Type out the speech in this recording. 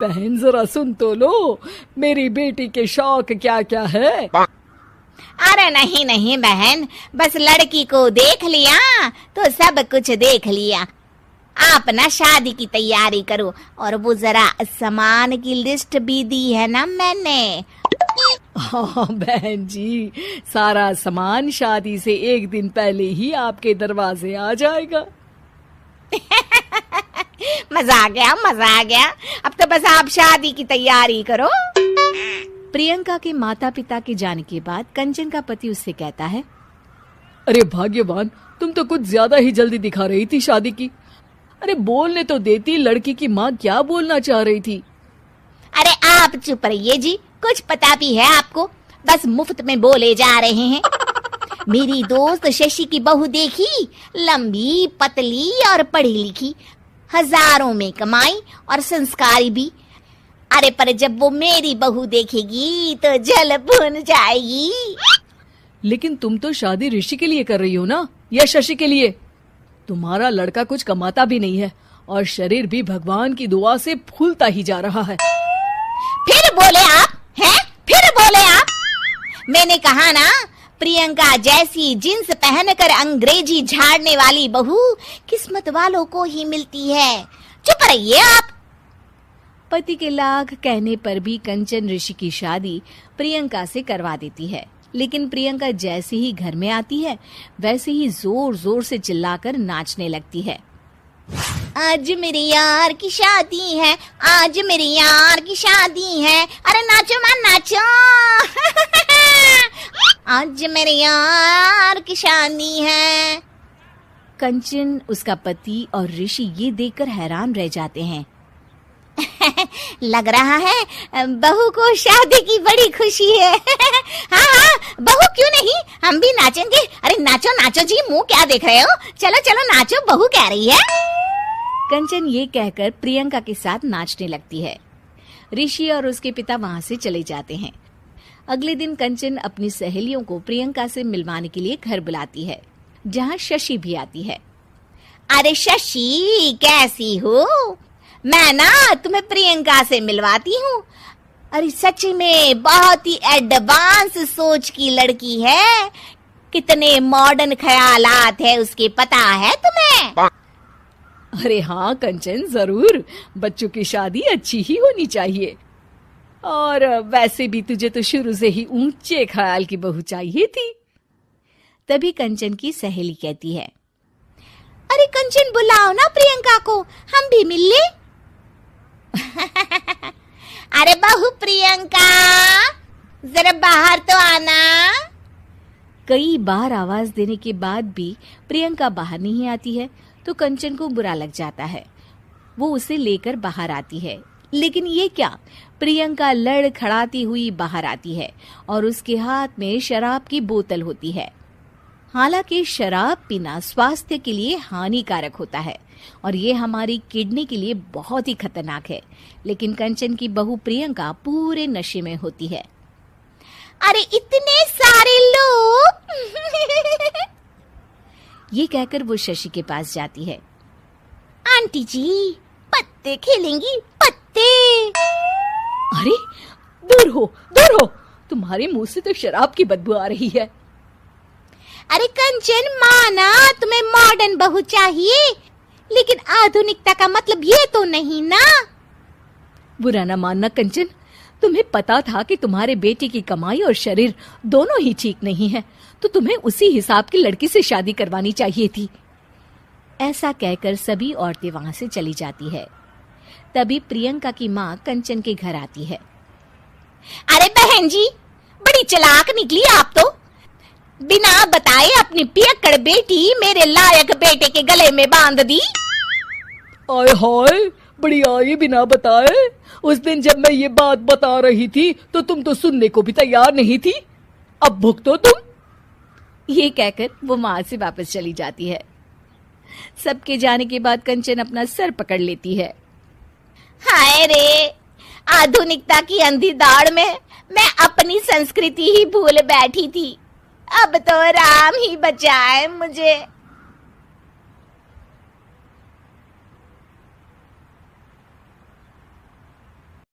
बहन जरा सुन तो लो, मेरी बेटी के शौक क्या क्या है। अरे नहीं नहीं बहन, बस लड़की को देख लिया तो सब कुछ देख लिया। आप ना शादी की तैयारी करो, और वो जरा सामान की लिस्ट भी दी है ना मैंने। हाँ बहन जी, सारा सामान शादी से एक दिन पहले ही आपके दरवाजे आ जाएगा। मजा आ गया, मजा आ गया। अब तो बस आप शादी की तैयारी करो। प्रियंका के माता पिता के जाने के बाद कंचन का पति उससे कहता है, अरे भाग्यवान, तुम तो कुछ ज्यादा ही जल्दी दिखा रही थी शादी की। अरे बोलने तो देती, लड़की की माँ क्या बोलना चाह रही थी। अरे आप चुप रहिए जी, कुछ पता भी है आपको? बस मुफ्त में बोले जा रहे हैं। मेरी दोस्त शशि की बहू देखी, लंबी पतली और पढ़ी लिखी, हजारों में कमाई और संस्कारी भी। अरे पर जब वो मेरी बहू देखेगी तो जल भुन जाएगी। लेकिन तुम तो शादी ऋषि के लिए कर रही हो ना, या शशि के लिए? तुम्हारा लड़का कुछ कमाता भी नहीं है और शरीर भी भगवान की दुआ से फूलता ही जा रहा है। फिर बोले आप हैं? फिर बोले आप? मैंने कहा ना, प्रियंका जैसी जींस पहनकर अंग्रेजी झाड़ने वाली बहू किस्मत वालों को ही मिलती है। चुप रहिए आप। पति के लाख कहने पर भी कंचन ऋषि की शादी प्रियंका से करवा देती है। लेकिन प्रियंका जैसे ही घर में आती है वैसे ही जोर जोर से चिल्लाकर नाचने लगती है। आज मेरे यार की शादी है, आज मेरे यार की शादी है। अरे नाचो मां नाचो। आज मेरे यार की शादी है। कंचन, उसका पति और ऋषि ये देखकर हैरान रह जाते हैं। लग रहा है बहू को शादी की बड़ी खुशी है। हाँ हाँ, बहू क्यों नहीं, हम भी नाचेंगे। अरे नाचो नाचो जी, मुंह क्या देख रहे हो? चलो चलो नाचो, बहू कह रही है। कंचन ये कहकर प्रियंका के साथ नाचने लगती है। ऋषि और उसके पिता वहां से चले जाते हैं। अगले दिन कंचन अपनी सहेलियों को प्रियंका से मिलवाने के लिए घर बुलाती है, जहाँ शशि भी आती है। अरे शशि, कैसी हो? मैं ना तुम्हें प्रियंका से मिलवाती हूँ। अरे सच में बहुत ही एडवांस सोच की लड़की है। कितने मॉडर्न ख्यालात है उसके, पता है तुम्हें? अरे हाँ कंचन, जरूर। बच्चों की शादी अच्छी ही होनी चाहिए। और वैसे भी तुझे तो शुरू से ही ऊंचे ख्याल की बहू चाहिए थी। तभी कंचन की सहेली कहती है, अरे कंचन, बुलाओ ना प्रियंका को, हम भी मिल ले। अरे बहू प्रियंका, जरा बाहर तो आना। कई बार आवाज देने के बाद भी प्रियंका बाहर नहीं आती है तो कंचन को बुरा लग जाता है। वो उसे लेकर बाहर आती है, लेकिन ये क्या, प्रियंका लड़खड़ाती हुई बाहर आती है और उसके हाथ में शराब की बोतल होती है। हालांकि शराब पीना स्वास्थ्य के लिए हानिकारक होता है और ये हमारी किडनी के लिए बहुत ही खतरनाक है, लेकिन कंचन की बहू प्रियंका पूरे नशे में होती है। अरे इतने सारे लोग। ये कहकर वो शशि के पास जाती है। आंटी जी, पत्ते खेलेंगी? पत्ते? अरे दूर हो, दूर हो, तुम्हारे मुंह से तो शराब की बदबू आ रही है। अरे कंचन, माना तुम्हें मॉडर्न बहू चाहिए, लेकिन आधुनिकता का मतलब ये तो नहीं ना। बुरा ना मानना कंचन, तुम्हें पता था कि तुम्हारे बेटे की कमाई और शरीर दोनों ही ठीक नहीं है, तो तुम्हें उसी हिसाब की लड़की से शादी करवानी चाहिए थी। ऐसा कहकर सभी औरतें वहां से चली जाती है। तभी प्रियंका की माँ कंचन के घर आती है। अरे बहन जी, बड़ी चालाक निकली आप तो। बिना बताए अपनी पियक्कड़ बेटी मेरे लायक बेटे के गले में बांध दी। आय हाय, बड़ी आई बिना बताए। उस दिन जब मैं ये बात बता रही थी तो तुम तो सुनने को भी तैयार नहीं थी। अब भुगतो तुम। ये कहकर वो माँ से वापस चली जाती है। सबके जाने के बाद कंचन अपना सर पकड़ लेती है। हाय रे, आधुनिकता की अंधी दौड़ में मैं अपनी संस्कृति ही भूल बैठी थी। अब तो राम ही बचाए मुझे।